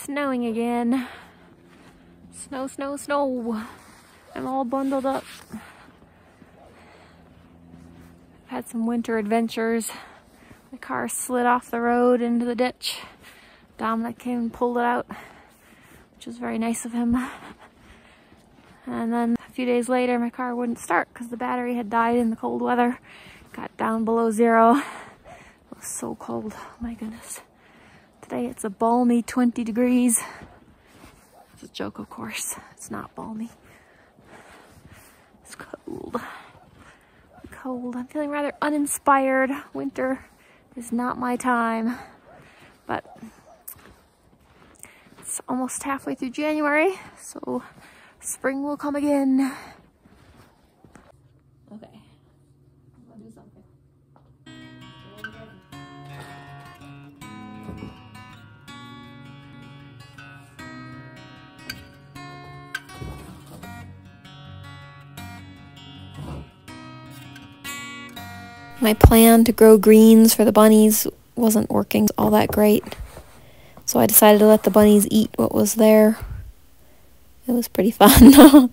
snowing again. Snow, snow, snow. I'm all bundled up. I've had some winter adventures. My car slid off the road into the ditch. Dominic came and pulled it out, which was very nice of him. And then a few days later, my car wouldn't start because the battery had died in the cold weather. Got down below 0. It was so cold, oh my goodness. Today it's a balmy 20 degrees. It's a joke, of course. It's not balmy. It's cold. Cold. I'm feeling rather uninspired. Winter is not my time. But it's almost halfway through January, so spring will come again. Okay. I'm gonna do something. My plan to grow greens for the bunnies wasn't working all that great, so I decided to let the bunnies eat what was there. It was pretty fun.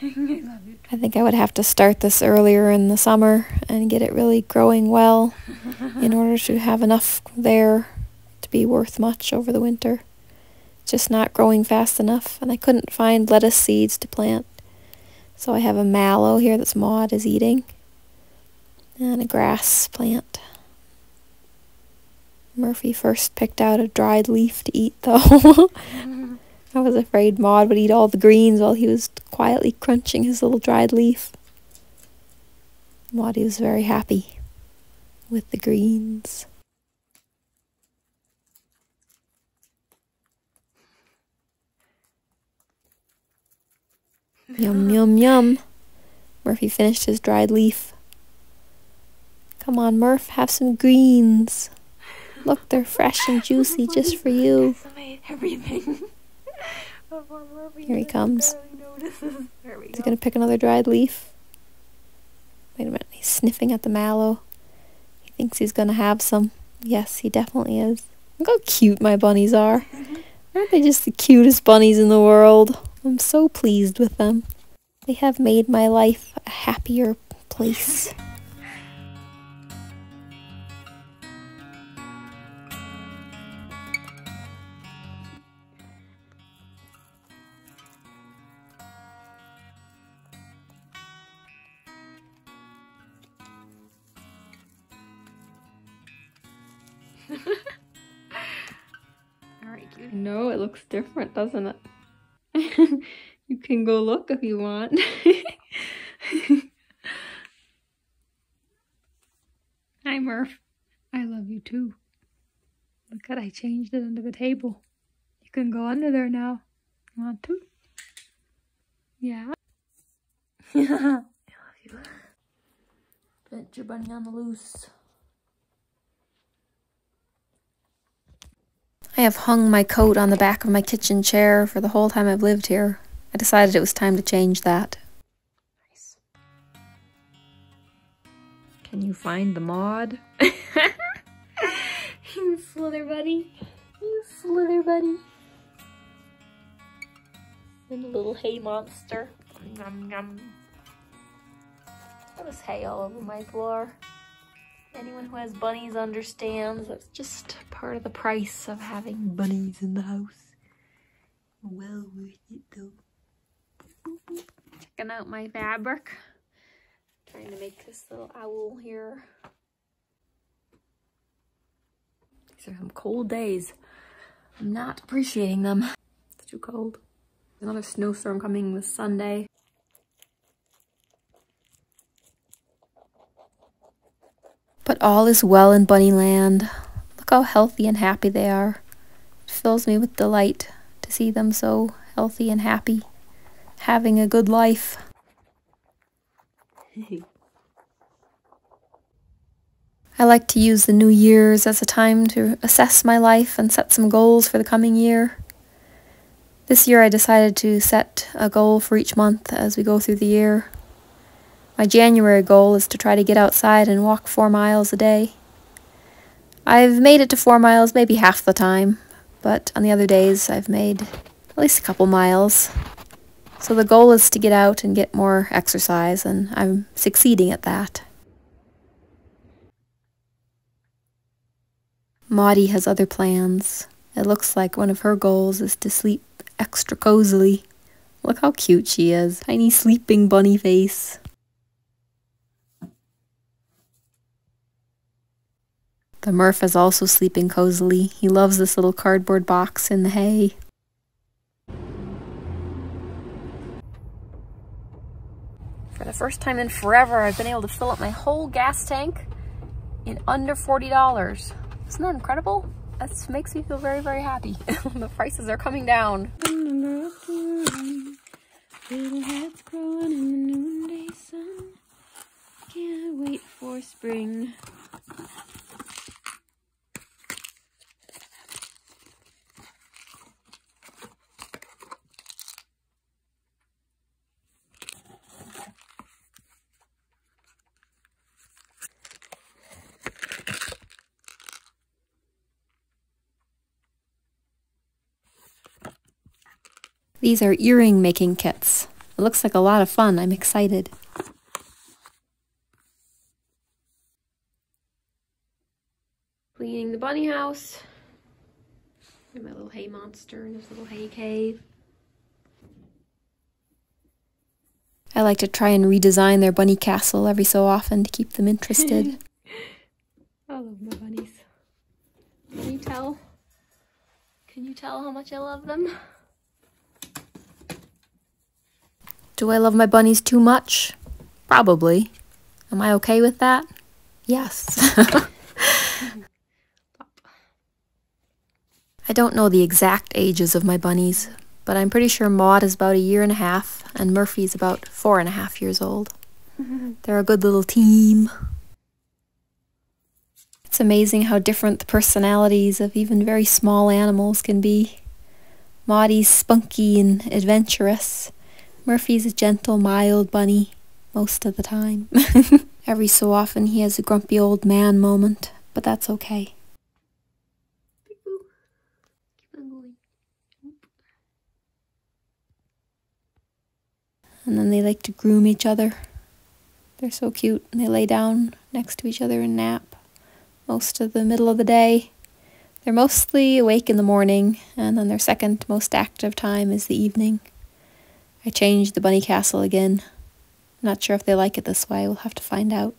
I think I would have to start this earlier in the summer and get it really growing well in order to have enough there to be worth much over the winter. It's just not growing fast enough, and I couldn't find lettuce seeds to plant. So I have a mallow here that Moab is eating, and a grass plant. Murphy first picked out a dried leaf to eat, though. I was afraid Maud would eat all the greens while he was quietly crunching his little dried leaf. Maudie was very happy with the greens. Yum, yum, yum. Murphy finished his dried leaf. Come on, Murph, have some greens. Look, they're fresh and juicy just for you. Everything. Here he comes. Is he going to pick another dried leaf? Wait a minute, he's sniffing at the mallow. He thinks he's going to have some. Yes, he definitely is. Look how cute my bunnies are. Aren't they just the cutest bunnies in the world? I'm so pleased with them. They have made my life a happier place. Alright, cute. No, it looks different, doesn't it? You can go look if you want. Hi, Murph. I love you too. Look at, I changed it under the table. You can go under there now. You want to? Yeah. I love you. Put your bunny on the loose. I have hung my coat on the back of my kitchen chair for the whole time I've lived here. I decided it was time to change that. Nice. Can you find the mod? You slither buddy. You slither buddy. And a little hay monster. Yum, yum. There was hay all over my floor. Anyone who has bunnies understands that's just part of the price of having bunnies in the house. Well worth it though. Checking out my fabric. Trying to make this little owl here. These are some cold days. I'm not appreciating them. It's too cold. Another snowstorm coming this Sunday. But all is well in Bunnyland. Look how healthy and happy they are. It fills me with delight to see them so healthy and happy, having a good life. I like to use the New Year's as a time to assess my life and set some goals for the coming year. This year I decided to set a goal for each month as we go through the year. My January goal is to try to get outside and walk 4 miles a day. I've made it to 4 miles maybe half the time, but on the other days I've made at least a couple miles. So the goal is to get out and get more exercise, and I'm succeeding at that. Maudie has other plans. It looks like one of her goals is to sleep extra cozily. Look how cute she is. Tiny sleeping bunny face. The Murph is also sleeping cozily. He loves this little cardboard box in the hay. For the first time in forever, I've been able to fill up my whole gas tank in under $40. Isn't that incredible? That makes me feel very, very happy. The prices are coming down. Little heads growing in the noonday sun. Can't wait for spring. These are earring making kits. It looks like a lot of fun. I'm excited. Cleaning the bunny house. And my little hay monster in his little hay cave. I like to try and redesign their bunny castle every so often to keep them interested. I love my bunnies. Can you tell? Can you tell how much I love them? Do I love my bunnies too much? Probably. Am I okay with that? Yes. I don't know the exact ages of my bunnies, but I'm pretty sure Maud is about 1.5 years and Murphy's about 4.5 years old. They're a good little team. It's amazing how different the personalities of even very small animals can be. Maudie's spunky and adventurous. Murphy's a gentle, mild bunny most of the time. Every so often he has a grumpy old man moment, but that's okay. And then they like to groom each other. They're so cute, and they lay down next to each other and nap most of the middle of the day. They're mostly awake in the morning, and then their second most active time is the evening. I changed the bunny castle again. Not sure if they like it this way. We'll have to find out.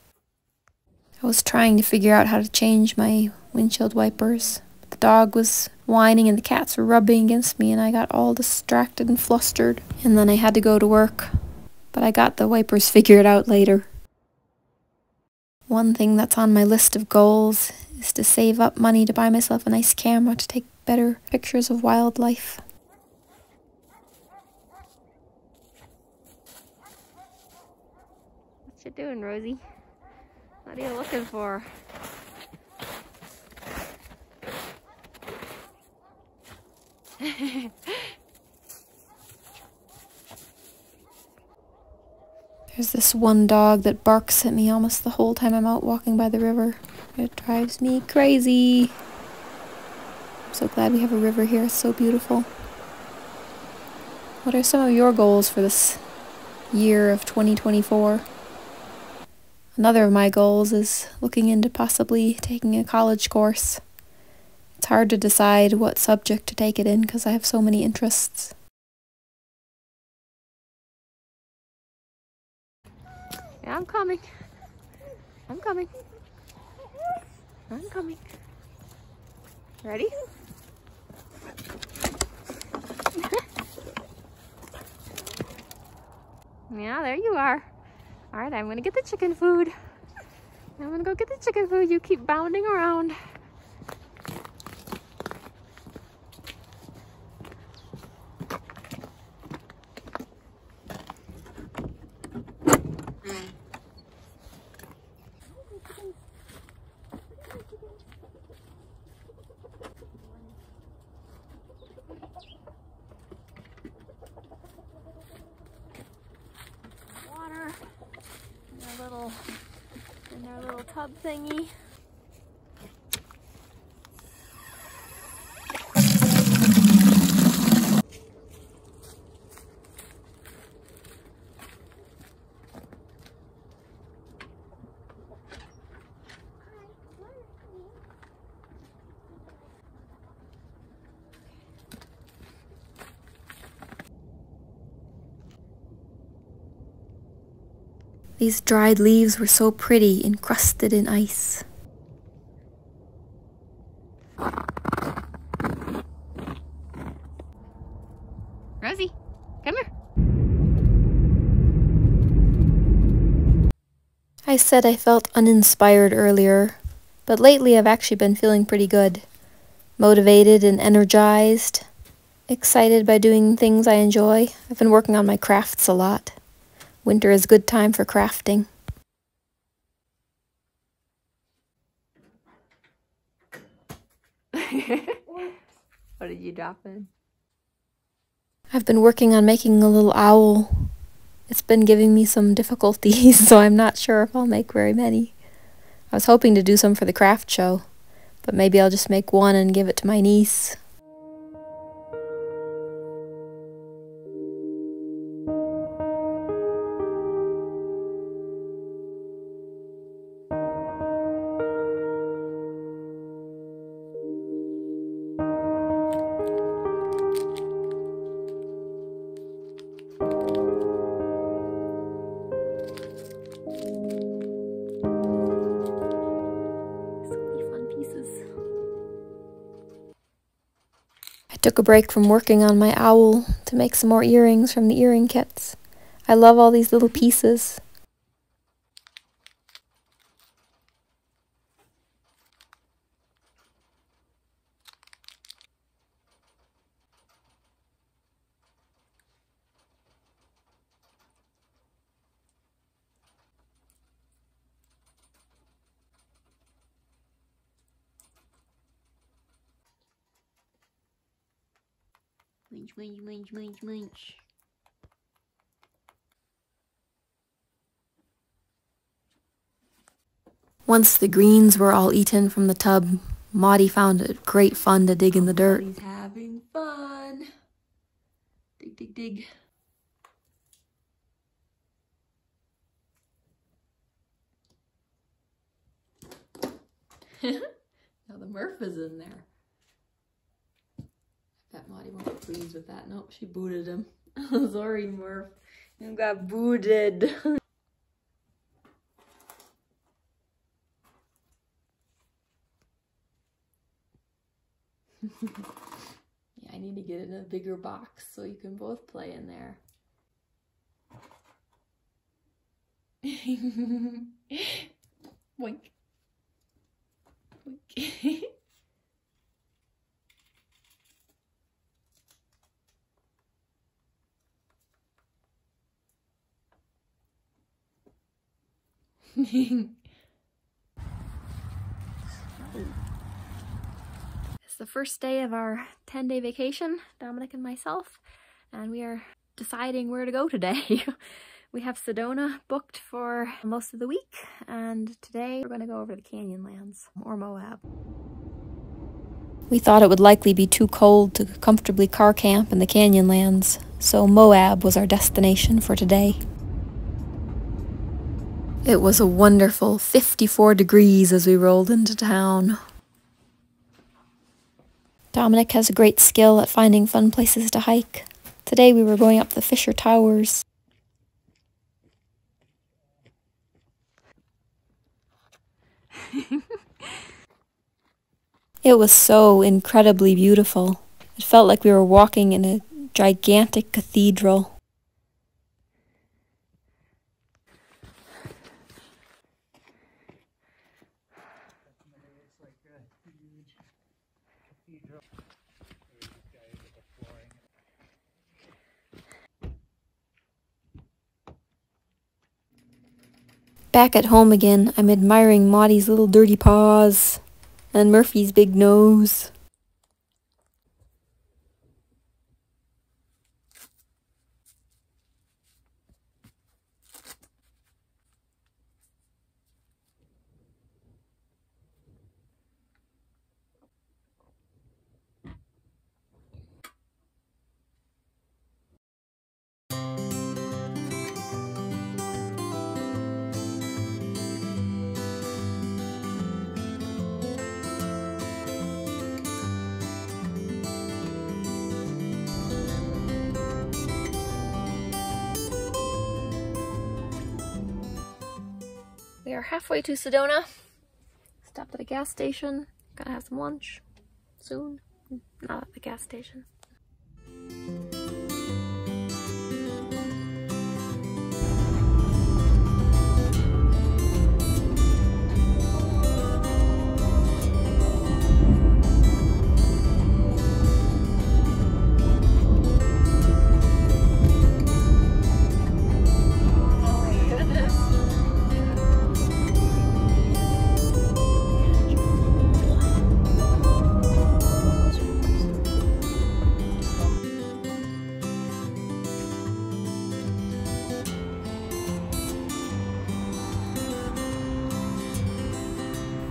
I was trying to figure out how to change my windshield wipers. The dog was whining and the cats were rubbing against me, and I got all distracted and flustered. And then I had to go to work. But I got the wipers figured out later. One thing that's on my list of goals is to save up money to buy myself a nice camera to take better pictures of wildlife. What you doing, Rosie? What are you looking for? There's this one dog that barks at me almost the whole time I'm out walking by the river. It drives me crazy. I'm so glad we have a river here. It's so beautiful. What are some of your goals for this year of 2024? Another of my goals is looking into possibly taking a college course. It's hard to decide what subject to take it in because I have so many interests. Yeah, I'm coming. I'm coming. I'm coming. Ready? Yeah, there you are. All right, I'm gonna get the chicken food. I'm gonna go get the chicken food. You keep bounding around. In their little tub thingy. These dried leaves were so pretty, encrusted in ice. Rosie, come here. I said I felt uninspired earlier, but lately I've actually been feeling pretty good. Motivated and energized. Excited by doing things I enjoy. I've been working on my crafts a lot. Winter is a good time for crafting. What did you drop in? I've been working on making a little owl. It's been giving me some difficulties, so I'm not sure if I'll make very many. I was hoping to do some for the craft show, but maybe I'll just make one and give it to my niece. I took a break from working on my owl to make some more earrings from the earring kits. I love all these little pieces. Munch, munch, munch, munch, munch. Once the greens were all eaten from the tub, Maudie found it great fun to dig in the dirt. He's having fun. Dig, dig, dig. Now the Murph is in there. I bet Maudie won't be pleased with that. Nope, she booted him. Sorry, Murph. You got booted. Yeah, I need to get it in a bigger box so you can both play in there. Boink. Boink. It's the first day of our 10-day vacation, Dominic and myself, and we are deciding where to go today. We have Sedona booked for most of the week, and today we're going to go over to the Canyonlands, or Moab. We thought it would likely be too cold to comfortably car camp in the Canyonlands, so Moab was our destination for today. It was a wonderful 54 degrees as we rolled into town. Dominic has a great skill at finding fun places to hike. Today we were going up the Fisher Towers. It was so incredibly beautiful. It felt like we were walking in a gigantic cathedral. Back at home again, I'm admiring Maudie's little dirty paws and Murphy's big nose. are halfway to Sedona. Stopped at a gas station. Gonna have some lunch soon. Not at the gas station.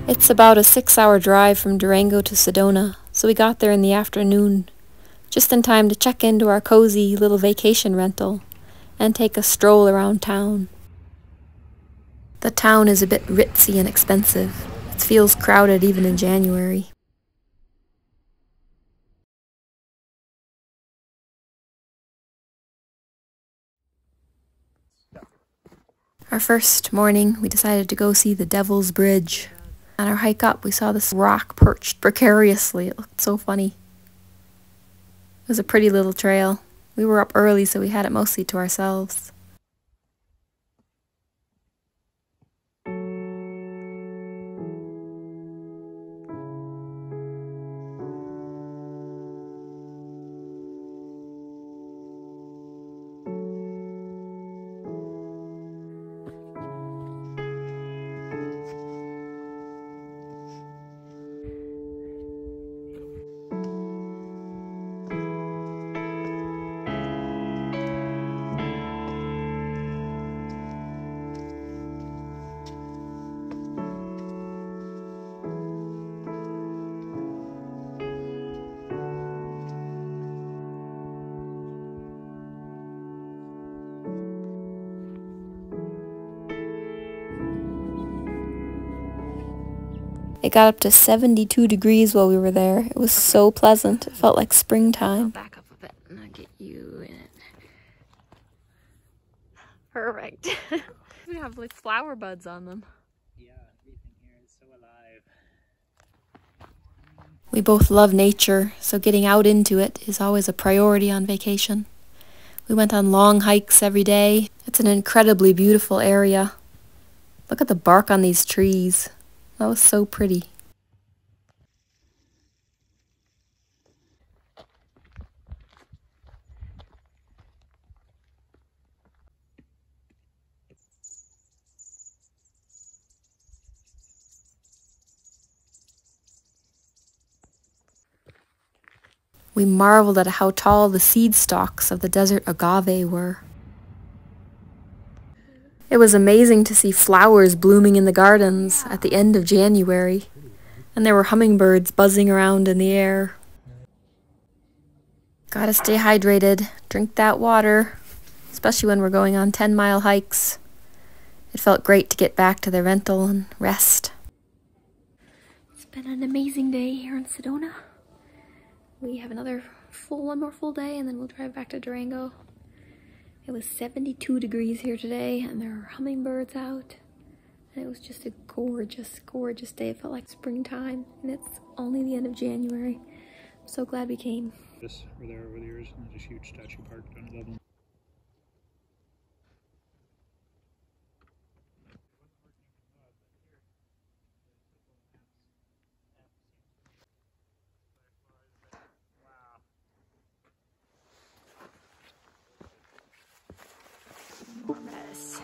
It's about a 6-hour drive from Durango to Sedona, so we got there in the afternoon, just in time to check into our cozy little vacation rental and take a stroll around town. The town is a bit ritzy and expensive. It feels crowded even in January. Our first morning, we decided to go see the Devil's Bridge. On our hike up, we saw this rock perched precariously. It looked so funny. It was a pretty little trail. We were up early, so we had it mostly to ourselves. It got up to 72 degrees while we were there. It was so pleasant. It felt like springtime. Back up a bit and I'll get you in it. Perfect. We have like flower buds on them. Yeah, everything here is so alive. We both love nature, so getting out into it is always a priority on vacation. We went on long hikes every day. It's an incredibly beautiful area. Look at the bark on these trees. That was so pretty. We marveled at how tall the seed stalks of the desert agave were. It was amazing to see flowers blooming in the gardens at the end of January, and there were hummingbirds buzzing around in the air. Gotta stay hydrated, drink that water, especially when we're going on 10-mile hikes. It felt great to get back to the rental and rest. It's been an amazing day here in Sedona. We have one more full day, and then we'll drive back to Durango. It was 72 degrees here today, and there are hummingbirds out. And it was just a gorgeous, gorgeous day. It felt like springtime, and it's only the end of January. I'm so glad we came. This over there over the years, and there's a huge statue park down above them. Yes.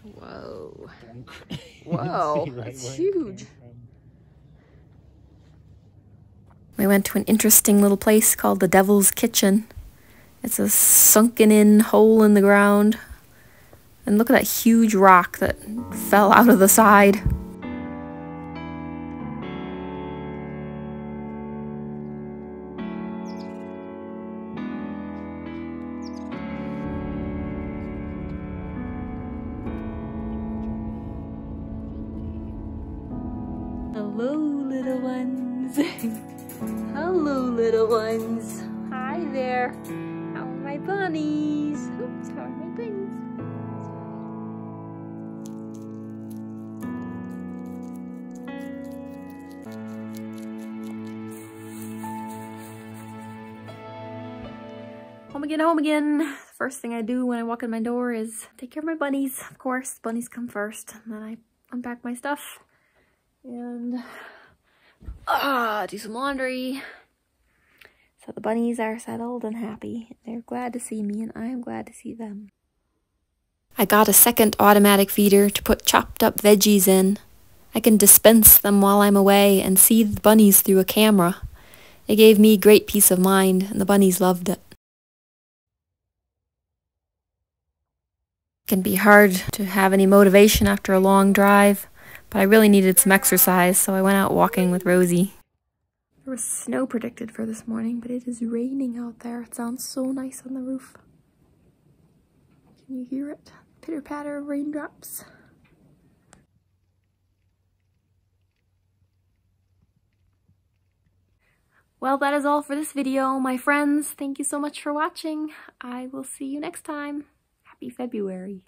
Whoa. Whoa, that's huge. We went to an interesting little place called the Devil's Kitchen. It's a sunken-in hole in the ground. And look at that huge rock that fell out of the side. Hello, little ones. Hello, little ones. Hi there. How are my bunnies? Oops, how are my bunnies? Home again. First thing I do when I walk in my door is take care of my bunnies. Of course, bunnies come first. And then I unpack my stuff and do some laundry. So the bunnies are settled and happy. They're glad to see me and I am glad to see them. I got a second automatic feeder to put chopped up veggies in. I can dispense them while I'm away and see the bunnies through a camera. It gave me great peace of mind and the bunnies loved it. It can be hard to have any motivation after a long drive, but I really needed some exercise, so I went out walking with Rosie. There was snow predicted for this morning, but it is raining out there. It sounds so nice on the roof. Can you hear it? Pitter-patter of raindrops. Well, that is all for this video, my friends. Thank you so much for watching. I will see you next time. Happy February.